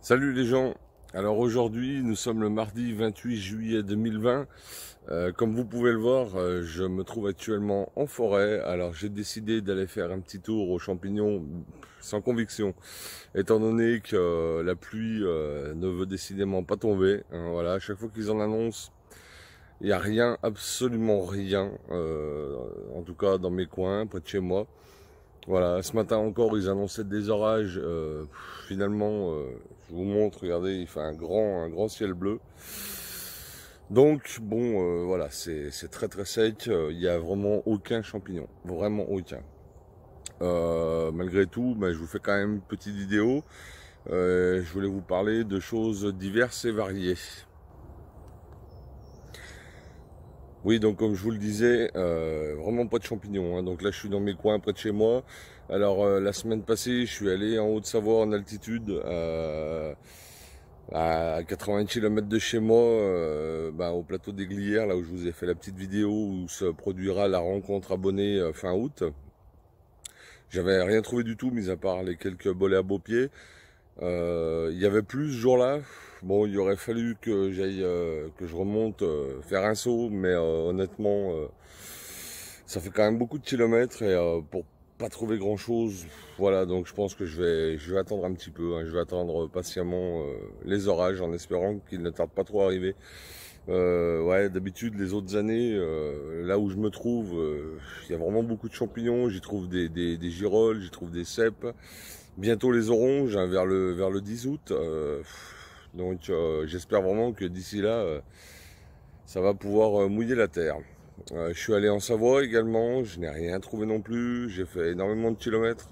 Salut les gens, alors aujourd'hui nous sommes le mardi 28 juillet 2020. Comme vous pouvez le voir, je me trouve actuellement en forêt. Alors j'ai décidé d'aller faire un petit tour aux champignons sans conviction, étant donné que la pluie ne veut décidément pas tomber, hein. Voilà, à chaque fois qu'ils en annoncent, il n'y a rien, absolument rien, en tout cas dans mes coins, près de chez moi. Voilà, ce matin encore, ils annonçaient des orages. Finalement, je vous montre, regardez, il fait un grand ciel bleu. Donc, bon, voilà, c'est très très sec. Il n'y a vraiment aucun champignon, vraiment aucun. Malgré tout, je vous fais quand même une petite vidéo. Je voulais vous parler de choses diverses et variées. Oui, donc comme je vous le disais, vraiment pas de champignons, hein. Donc là, je suis dans mes coins près de chez moi. Alors la semaine passée, je suis allé en Haute-Savoie en altitude, à 80 km de chez moi, au plateau des Glières, là où je vous ai fait la petite vidéo où se produira la rencontre abonnée fin août. J'avais rien trouvé du tout, mis à part les quelques bolets à beau pied. Il y avait plus ce jour-là. Bon, il aurait fallu que j'aille, que je remonte faire un saut, mais honnêtement, ça fait quand même beaucoup de kilomètres et pour pas trouver grand-chose, voilà. Donc je pense que je vais attendre un petit peu, hein. Je vais attendre patiemment les orages en espérant qu'ils ne tardent pas trop à arriver. Ouais, d'habitude les autres années, là où je me trouve, il y a vraiment beaucoup de champignons. J'y trouve des girolles, j'y trouve des cèpes. Bientôt les oranges, hein, vers le 10 août. Donc j'espère vraiment que d'ici là, ça va pouvoir mouiller la terre. Je suis allé en Savoie également, je n'ai rien trouvé non plus. J'ai fait énormément de kilomètres,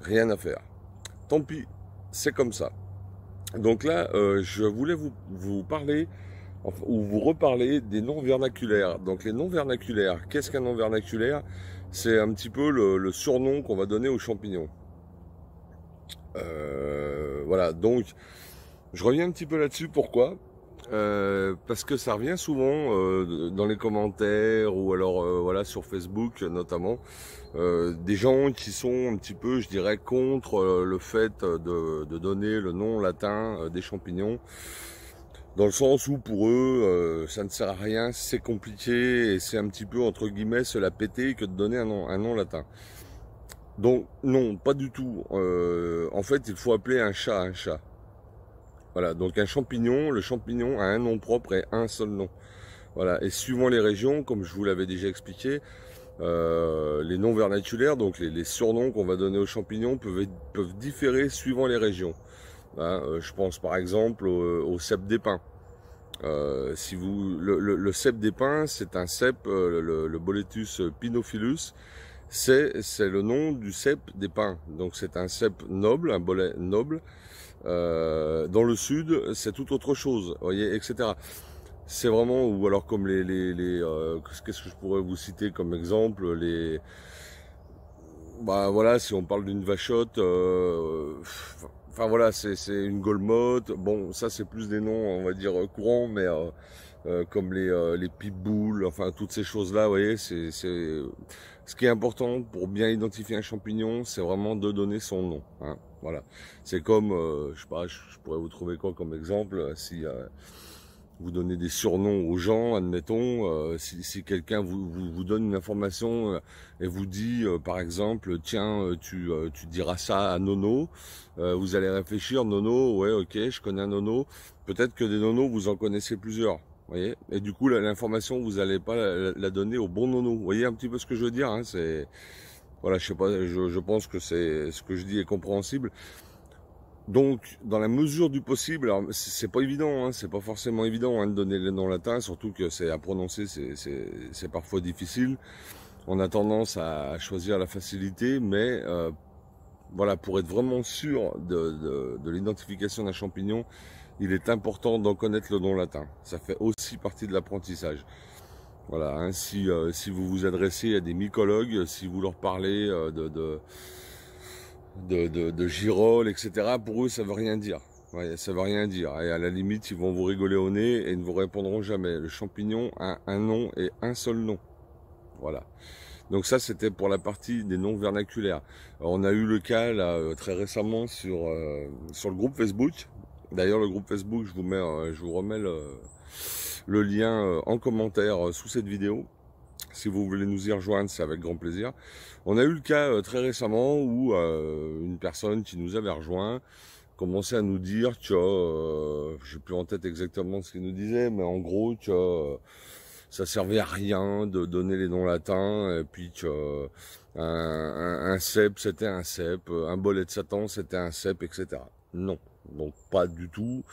rien à faire. Tant pis, c'est comme ça. Donc là, je voulais vous parler, enfin, ou vous reparler des noms vernaculaires. Donc les noms vernaculaires, qu'est-ce qu'un nom vernaculaire? C'est un petit peu le surnom qu'on va donner aux champignons. Voilà, donc je reviens un petit peu là-dessus. Pourquoi? Parce que ça revient souvent dans les commentaires ou alors voilà sur Facebook notamment, des gens qui sont un petit peu, je dirais, contre le fait de donner le nom latin des champignons, dans le sens où pour eux ça ne sert à rien, c'est compliqué et c'est un petit peu entre guillemets se la péter que de donner un nom latin. Donc non, pas du tout. En fait, il faut appeler un chat un chat. Voilà, donc un champignon, le champignon a un nom propre et un seul nom. Voilà, et suivant les régions, comme je vous l'avais déjà expliqué, les noms vernaculaires, donc les surnoms qu'on va donner aux champignons peuvent différer suivant les régions. Hein, je pense par exemple au cèpe des pins. Si vous, le cèpe des pins, c'est un cèpe, le Boletus pinophilus, c'est le nom du cèpe des pins. Donc c'est un cèpe noble, un bolet noble. Dans le sud, c'est tout autre chose, voyez, etc. C'est vraiment, ou alors comme qu'est-ce que je pourrais vous citer comme exemple, voilà, si on parle d'une vachotte, enfin voilà, c'est une golmotte. Bon, ça c'est plus des noms, on va dire courants, mais comme les pitbulls, enfin toutes ces choses-là, vous voyez, ce qui est important pour bien identifier un champignon, c'est vraiment de donner son nom, hein, voilà. C'est comme, je sais pas, je pourrais vous trouver quoi comme exemple, si vous donnez des surnoms aux gens, admettons, si quelqu'un vous donne une information et vous dit, par exemple, tiens, tu diras ça à Nono, vous allez réfléchir, Nono, ouais, ok, je connais un Nono, peut-être que des Nonos, vous en connaissez plusieurs. Voyez, et du coup l'information vous n'allez pas la donner au bon nono. Vous voyez un petit peu ce que je veux dire, hein, c'est voilà, je sais pas, je pense que c'est ce que je dis est compréhensible. Donc, dans la mesure du possible, alors c'est pas évident, hein, c'est pas forcément évident, hein, de donner les noms latins, surtout que c'est à prononcer, c'est parfois difficile. On a tendance à choisir la facilité, mais voilà, pour être vraiment sûr de l'identification d'un champignon, il est important d'en connaître le nom latin. Ça fait aussi partie de l'apprentissage. Voilà, hein, si vous vous adressez à des mycologues, si vous leur parlez de girolles, etc., pour eux, ça veut rien dire. Ouais, ça veut rien dire. Et à la limite, ils vont vous rigoler au nez et ne vous répondront jamais. Le champignon a un nom et un seul nom. Voilà. Donc ça, c'était pour la partie des noms vernaculaires. Alors, on a eu le cas là très récemment sur le groupe Facebook. D'ailleurs, le groupe Facebook, je vous remets le lien en commentaire sous cette vidéo. Si vous voulez nous y rejoindre, c'est avec grand plaisir. On a eu le cas très récemment où une personne qui nous avait rejoint commençait à nous dire que, j'ai plus en tête exactement ce qu'il nous disait, mais en gros que ça servait à rien de donner les noms latins, et puis que un cep c'était un cep, un bolet de Satan c'était un cep, etc. Non, donc pas du tout.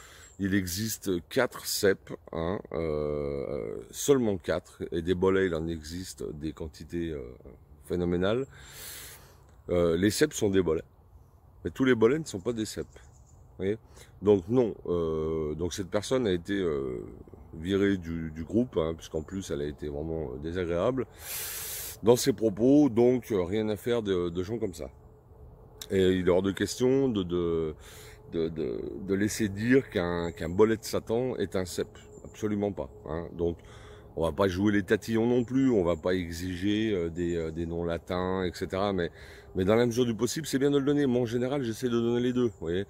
Il existe 4 ceps, hein, seulement 4, et des bolets il en existe des quantités phénoménales. Les ceps sont des bolets, mais tous les bolets ne sont pas des ceps. Vous voyez, donc non, donc cette personne a été virée du groupe, hein, puisqu'en plus elle a été vraiment désagréable dans ses propos, donc rien à faire de gens comme ça. Et il est hors de question de laisser dire qu'un bolet de Satan est un cep, absolument pas. Hein. Donc on va pas jouer les tatillons non plus, on va pas exiger des noms latins, etc. Mais dans la mesure du possible, c'est bien de le donner. Moi, en général, j'essaie de donner les deux. Vous voyez,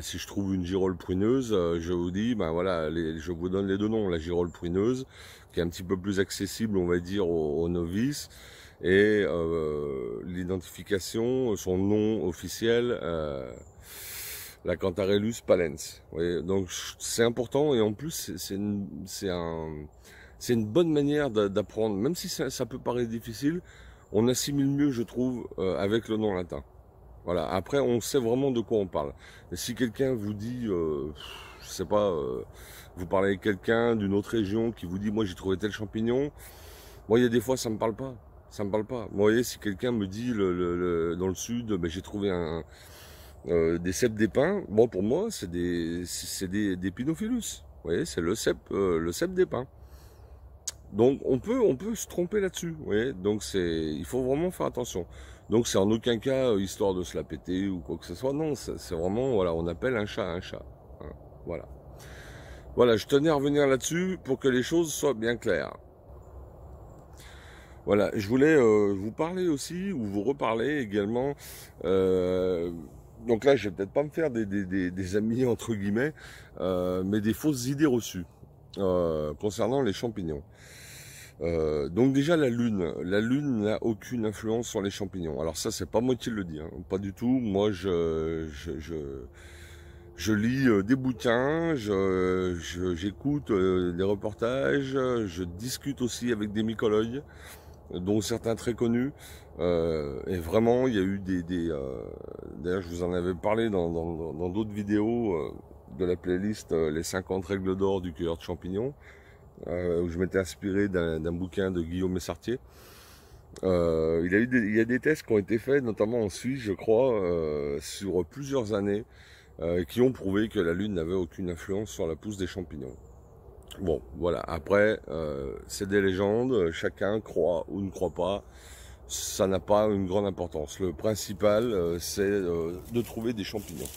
si je trouve une girole pruneuse, je vous dis, ben voilà, je vous donne les deux noms. La girole pruneuse, qui est un petit peu plus accessible, on va dire, aux novices, et l'identification, son nom officiel, la Cantarellus palens. Vous voyez, donc c'est important, et en plus, c'est une bonne manière d'apprendre, même si ça peut paraître difficile, on assimile mieux, je trouve, avec le nom latin. Voilà. Après, on sait vraiment de quoi on parle. Et si quelqu'un vous dit, je sais pas, vous parlez avec quelqu'un d'une autre région qui vous dit, moi j'ai trouvé tel champignon, moi il y a des fois ça me parle pas. Ça me parle pas. Moi, vous voyez, si quelqu'un me dit dans le sud, ben, j'ai trouvé des cèpes d'épins, bon pour moi c'est des Pinophilus. Vous voyez, c'est le cep d'épins. Donc on peut se tromper là-dessus, vous voyez. Donc il faut vraiment faire attention. Donc c'est en aucun cas histoire de se la péter ou quoi que ce soit. Non, c'est vraiment, voilà, on appelle un chat un chat. Hein, voilà. Voilà, je tenais à revenir là-dessus pour que les choses soient bien claires. Voilà, je voulais vous parler aussi, ou vous reparler également. Donc là, je vais peut-être pas me faire des amis entre guillemets, mais des fausses idées reçues concernant les champignons. Donc déjà la lune n'a aucune influence sur les champignons. Alors ça c'est pas moi qui le dis, hein, pas du tout. Moi je lis des bouquins, j'écoute des reportages, je discute aussi avec des mycologues, dont certains très connus. Et vraiment il y a eu d'ailleurs je vous en avais parlé dans d'autres vidéos de la playlist les 50 règles d'or du cueilleur de champignons. Où je m'étais inspiré d'un bouquin de Guillaume Messartier. Il y a des tests qui ont été faits, notamment en Suisse, je crois, sur plusieurs années, qui ont prouvé que la Lune n'avait aucune influence sur la pousse des champignons. Bon, voilà. Après, c'est des légendes, chacun croit ou ne croit pas. Ça n'a pas une grande importance. Le principal, c'est de trouver des champignons.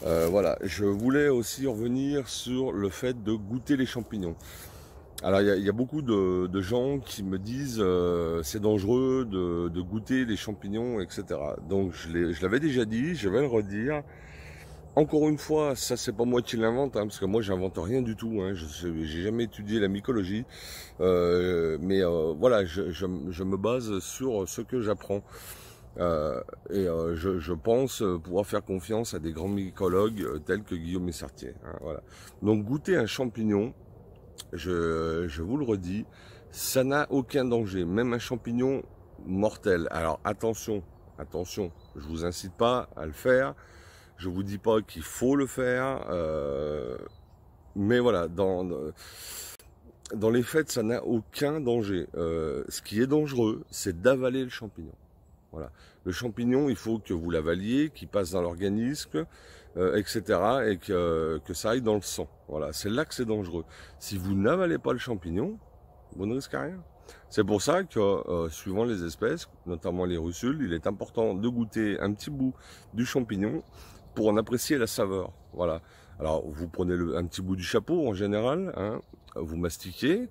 Voilà, je voulais aussi revenir sur le fait de goûter les champignons. Alors il y a beaucoup de gens qui me disent c'est dangereux de goûter les champignons, etc. Donc je l'avais déjà dit, je vais le redire. Encore une fois, ça c'est pas moi qui l'invente, hein, parce que moi j'invente rien du tout. Hein, j'ai jamais étudié la mycologie, mais voilà, je me base sur ce que j'apprends. Je pense pouvoir faire confiance à des grands mycologues tels que Guillaume Messartier. Hein, voilà. Donc goûter un champignon, je vous le redis, ça n'a aucun danger, même un champignon mortel. Alors attention, je vous incite pas à le faire, je vous dis pas qu'il faut le faire, mais voilà, dans les faits, ça n'a aucun danger. Ce qui est dangereux, c'est d'avaler le champignon. Voilà. Le champignon, il faut que vous l'avaliez, qu'il passe dans l'organisme, etc. et que ça aille dans le sang. Voilà, c'est là que c'est dangereux. Si vous n'avalez pas le champignon, vous ne risquez rien. C'est pour ça que, suivant les espèces, notamment les russules, il est important de goûter un petit bout du champignon pour en apprécier la saveur. Voilà. Alors, vous prenez un petit bout du chapeau en général, hein, vous mastiquez,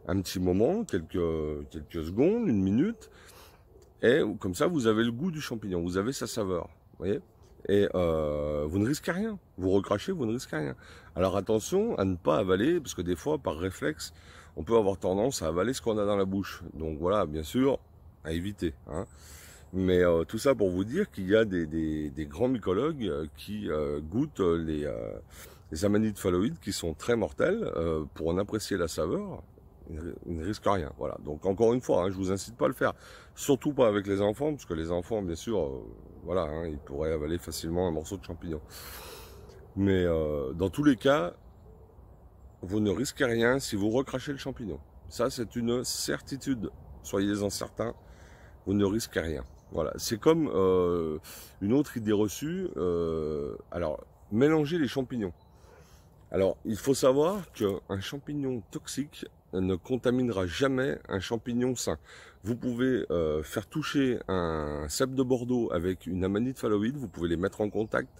un petit moment, quelques secondes, une minute, et comme ça vous avez le goût du champignon, vous avez sa saveur, vous voyez. Et vous ne risquez rien, vous recrachez, vous ne risquez rien. Alors attention à ne pas avaler, parce que des fois par réflexe, on peut avoir tendance à avaler ce qu'on a dans la bouche. Donc voilà, bien sûr, à éviter, hein. Mais tout ça pour vous dire qu'il y a des grands mycologues qui goûtent les amanites phalloïdes qui sont très mortels. Pour en apprécier la saveur, ils ne risquent rien. Voilà. Donc encore une fois, hein, je vous incite pas à le faire. Surtout pas avec les enfants, parce que les enfants, bien sûr, voilà, hein, ils pourraient avaler facilement un morceau de champignon. Mais dans tous les cas, vous ne risquez rien si vous recrachez le champignon. Ça, c'est une certitude. Soyez-en certains, vous ne risquez rien. Voilà, c'est comme une autre idée reçue. Alors, mélanger les champignons. Alors, il faut savoir qu'un champignon toxique ne contaminera jamais un champignon sain. Vous pouvez faire toucher un cèpe de Bordeaux avec une amanite phalloïde, vous pouvez les mettre en contact.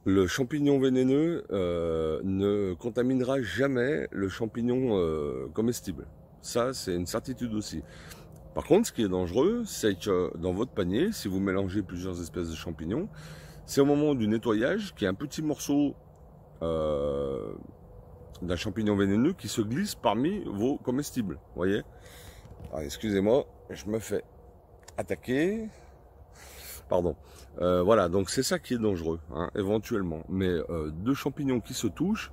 Le champignon vénéneux ne contaminera jamais le champignon comestible. Ça, c'est une certitude aussi. Par contre, ce qui est dangereux, c'est que dans votre panier, si vous mélangez plusieurs espèces de champignons, c'est au moment du nettoyage qu'il y a un petit morceau d'un champignon vénéneux qui se glisse parmi vos comestibles. Vous voyez? Excusez-moi, je me fais attaquer. Pardon. Voilà, donc c'est ça qui est dangereux, hein, éventuellement. Mais deux champignons qui se touchent,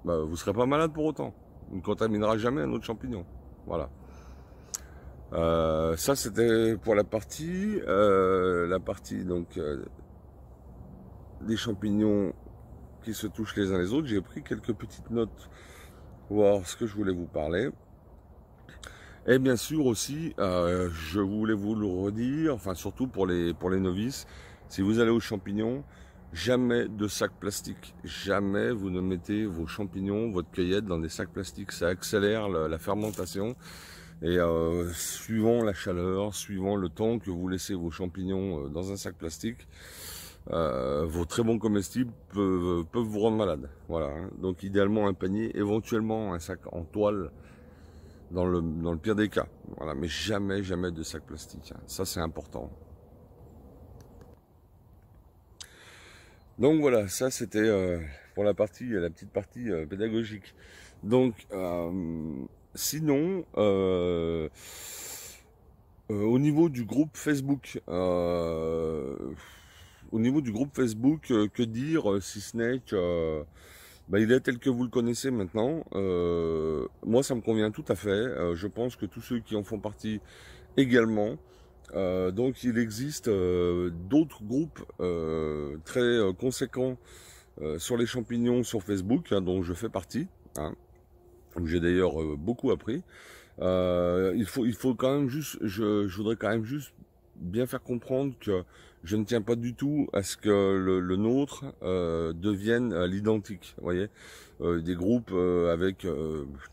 bah, vous ne serez pas malade pour autant. Vous ne contaminerez jamais un autre champignon. Voilà. Ça c'était pour la partie donc des champignons qui se touchent les uns les autres. J'ai pris quelques petites notes pour voir ce que je voulais vous parler. Et bien sûr aussi, je voulais vous le redire, enfin surtout pour les novices, si vous allez aux champignons, jamais de sac plastique. Jamais vous ne mettez vos champignons, votre cueillette dans des sacs plastiques. Ça accélère la fermentation. Et suivant la chaleur, suivant le temps que vous laissez vos champignons dans un sac plastique, vos très bons comestibles peuvent vous rendre malade. Voilà, hein. Donc idéalement un panier, éventuellement un sac en toile dans le pire des cas. Voilà, mais jamais de sac plastique, hein. Ça c'est important. Donc voilà, ça c'était pour la petite partie pédagogique. Donc sinon, au niveau du groupe Facebook, que dire si ce n'est que bah, il est tel que vous le connaissez maintenant. Moi, ça me convient tout à fait. Je pense que tous ceux qui en font partie également. Donc, il existe d'autres groupes très conséquents sur les champignons sur Facebook, hein, dont je fais partie, hein, où j'ai d'ailleurs beaucoup appris. Il faut quand même juste, je voudrais quand même juste bien faire comprendre que je ne tiens pas du tout à ce que le nôtre devienne à l'identique. Vous voyez, des groupes avec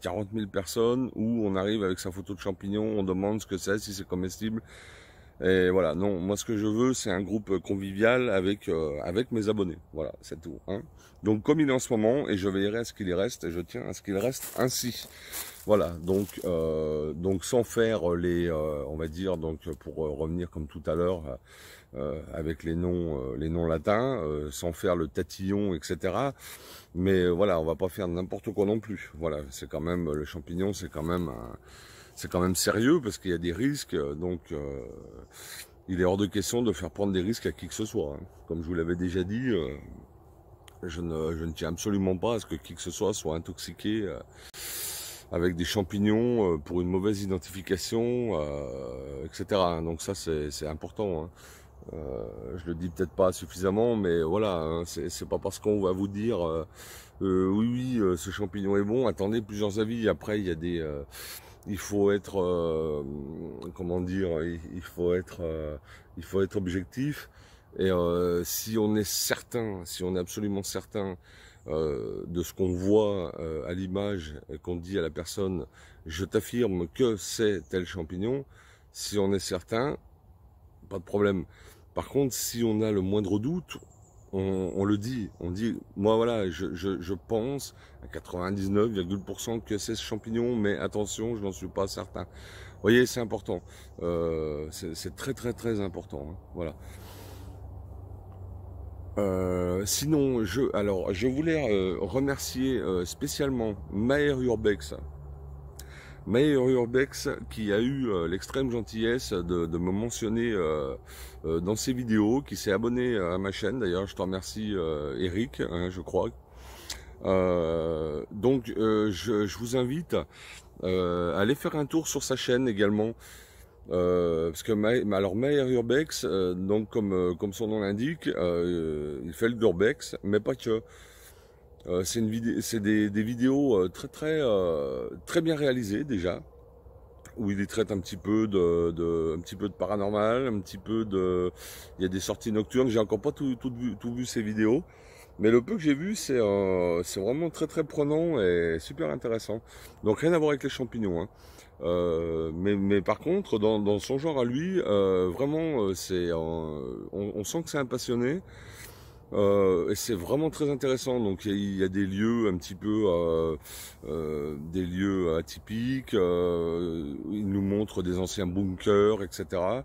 40 000 personnes où on arrive avec sa photo de champignon, on demande ce que c'est, si c'est comestible. Et voilà, non, moi ce que je veux, c'est un groupe convivial avec mes abonnés. Voilà, c'est tout, hein. Donc comme il est en ce moment, et je veillerai à ce qu'il y reste, et je tiens à ce qu'il reste ainsi. Voilà, donc sans faire on va dire, donc pour revenir comme tout à l'heure avec les noms latins, sans faire le tatillon, etc. Mais voilà, on va pas faire n'importe quoi non plus. Voilà, c'est quand même le champignon, c'est quand même sérieux parce qu'il y a des risques, donc il est hors de question de faire prendre des risques à qui que ce soit, hein. Comme je vous l'avais déjà dit, je ne tiens absolument pas à ce que qui que ce soit intoxiqué avec des champignons pour une mauvaise identification, etc. Donc ça c'est important, hein. Je le dis peut-être pas suffisamment, mais voilà, hein, c'est pas parce qu'on va vous dire oui, ce champignon est bon, attendez plusieurs avis. Après il y a des il faut être comment dire, il faut être objectif. Et si on est absolument certain de ce qu'on voit à l'image et qu'on dit à la personne, je t'affirme que c'est tel champignon, si on est certain, pas de problème. Par contre, si on a le moindre doute, on le dit, on dit, moi voilà, je pense à 99,% que c'est ce champignon, mais attention, je n'en suis pas certain. Vous voyez, c'est important. C'est très très très important. Hein, voilà. Sinon, je voulais remercier spécialement Maher Urbex. Maher Urbex qui a eu l'extrême gentillesse de me mentionner dans ses vidéos, qui s'est abonné à ma chaîne. D'ailleurs, je te remercie Eric, hein, je crois. Je vous invite à aller faire un tour sur sa chaîne également. Parce que Maher Urbex, donc comme son nom l'indique, il fait le d'urbex, mais pas que. C'est des vidéos très bien réalisées déjà, où il traite un petit peu un petit peu de paranormal, il y a des sorties nocturnes. J'ai encore pas tout vu ces vidéos, mais le peu que j'ai vu, c'est vraiment très très prenant et super intéressant. Donc rien à voir avec les champignons, hein. Mais par contre, dans son genre à lui, vraiment, on sent que c'est un passionné. Et c'est vraiment très intéressant. Donc il y a des lieux un petit peu, des lieux atypiques. Il nous montre des anciens bunkers, etc.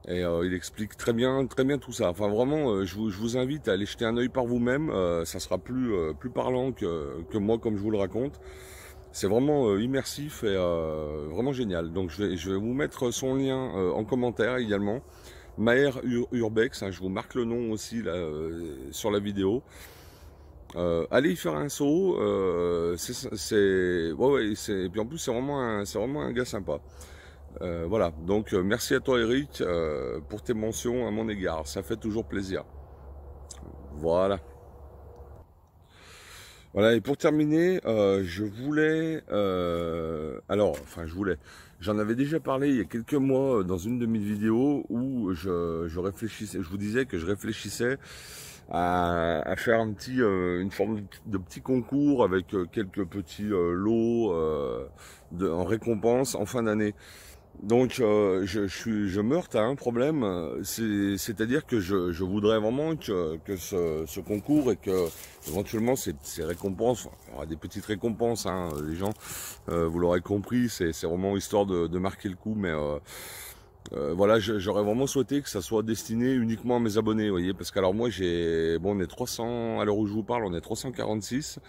Et il explique très bien tout ça. Enfin vraiment, je vous invite à aller jeter un œil par vous-même. Ça sera plus parlant que moi comme je vous le raconte. C'est vraiment immersif et vraiment génial. Donc je vais vous mettre son lien en commentaire également. Maher Urbex, hein, je vous marque le nom aussi là, sur la vidéo. Allez y faire un saut. Et puis en plus c'est vraiment un gars sympa. Voilà. Donc merci à toi Eric pour tes mentions à mon égard. Ça fait toujours plaisir. Voilà. Voilà, et pour terminer, j'en avais déjà parlé il y a quelques mois dans une de mes vidéos où je réfléchissais, je vous disais que je réfléchissais à faire une forme de petit concours avec quelques petits lots en récompense en fin d'année. Donc je me heurte à un problème, c'est-à-dire que je voudrais vraiment que ce concours et que éventuellement ces récompenses, enfin, il y aura des petites récompenses, hein, les gens, vous l'aurez compris, c'est vraiment histoire de marquer le coup, mais voilà, j'aurais vraiment souhaité que ça soit destiné uniquement à mes abonnés, vous voyez, parce qu'alors moi on est 300, à l'heure où je vous parle, on est 346,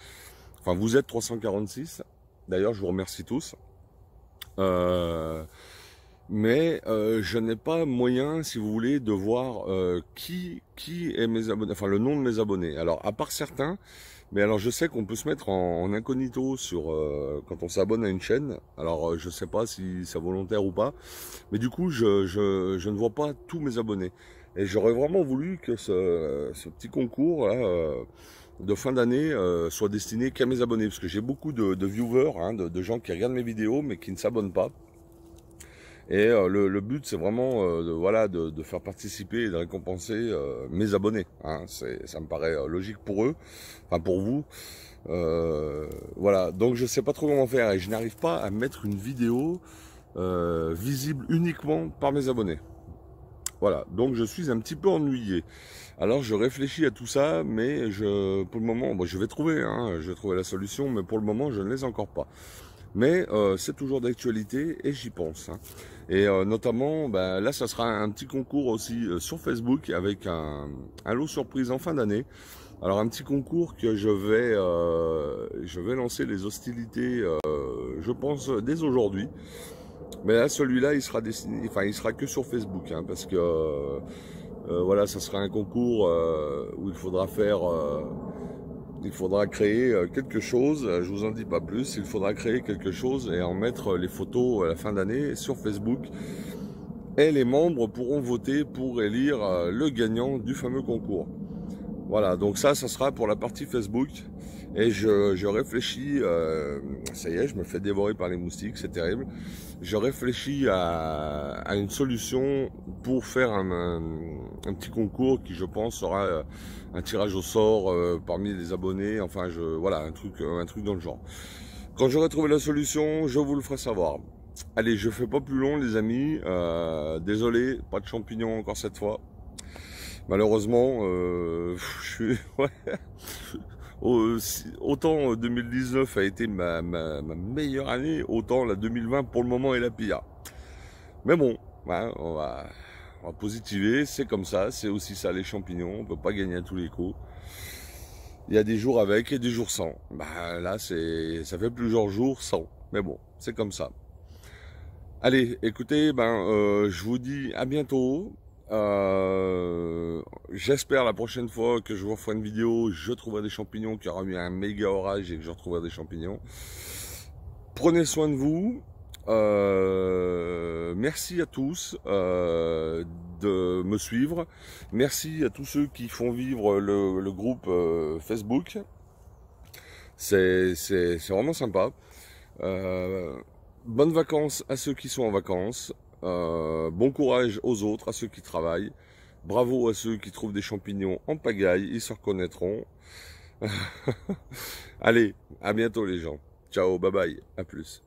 enfin vous êtes 346, d'ailleurs je vous remercie tous. Mais je n'ai pas moyen, si vous voulez, de voir qui est mes abonnés, enfin le nom de mes abonnés. Alors à part certains, mais alors je sais qu'on peut se mettre en incognito sur quand on s'abonne à une chaîne. Alors je sais pas si c'est volontaire ou pas, mais du coup je ne vois pas tous mes abonnés. Et j'aurais vraiment voulu que ce petit concours là, de fin d'année soit destiné qu'à mes abonnés, parce que j'ai beaucoup de viewers, hein, de gens qui regardent mes vidéos mais qui ne s'abonnent pas. Et le but, c'est vraiment de faire participer et de récompenser mes abonnés. Hein. Ça me paraît logique pour eux, enfin pour vous. Voilà, donc je sais pas trop comment faire et je n'arrive pas à mettre une vidéo visible uniquement par mes abonnés. Voilà, donc je suis un petit peu ennuyé. Alors je réfléchis à tout ça, mais pour le moment, je vais trouver la solution, mais pour le moment, je ne l'ai encore pas. Mais c'est toujours d'actualité et j'y pense. Hein. Et notamment, là, ça sera un petit concours aussi sur Facebook avec un lot surprise en fin d'année. Alors un petit concours que je vais lancer les hostilités, je pense, dès aujourd'hui. Mais là, celui-là, il sera destiné, enfin, il sera que sur Facebook, hein, parce que voilà, ça sera un concours où il faudra créer quelque chose, je vous en dis pas plus, il faudra créer quelque chose et en mettre les photos à la fin d'année sur Facebook. Et les membres pourront voter pour élire le gagnant du fameux concours. Voilà, donc ça sera pour la partie Facebook. Et je réfléchis, ça y est, je me fais dévorer par les moustiques, c'est terrible. Je réfléchis à une solution pour faire un petit concours qui, je pense, sera un tirage au sort parmi les abonnés. Enfin, voilà, un truc dans le genre. Quand j'aurai trouvé la solution, je vous le ferai savoir. Allez, je fais pas plus long, les amis. Désolé, pas de champignons encore cette fois. Malheureusement, je suis... ouais. Autant 2019 a été ma meilleure année, autant la 2020 pour le moment est la pire. Mais bon, hein, on va positiver, c'est comme ça, c'est aussi ça les champignons, on peut pas gagner à tous les coups. Il y a des jours avec et des jours sans. Bah là, ça fait plusieurs jours sans. Mais bon, c'est comme ça. Allez, écoutez, je vous dis à bientôt. J'espère la prochaine fois que je vous referai une vidéo, je trouverai des champignons, qu'il y aura eu un méga orage et que je retrouverai des champignons. Prenez soin de vous. Merci à tous de me suivre. Merci à tous ceux qui font vivre le groupe Facebook. C'est vraiment sympa. Bonnes vacances à ceux qui sont en vacances. Bon courage aux autres, à ceux qui travaillent. Bravo à ceux qui trouvent des champignons en pagaille, ils se reconnaîtront. Allez, à bientôt les gens. Ciao, bye bye, à plus.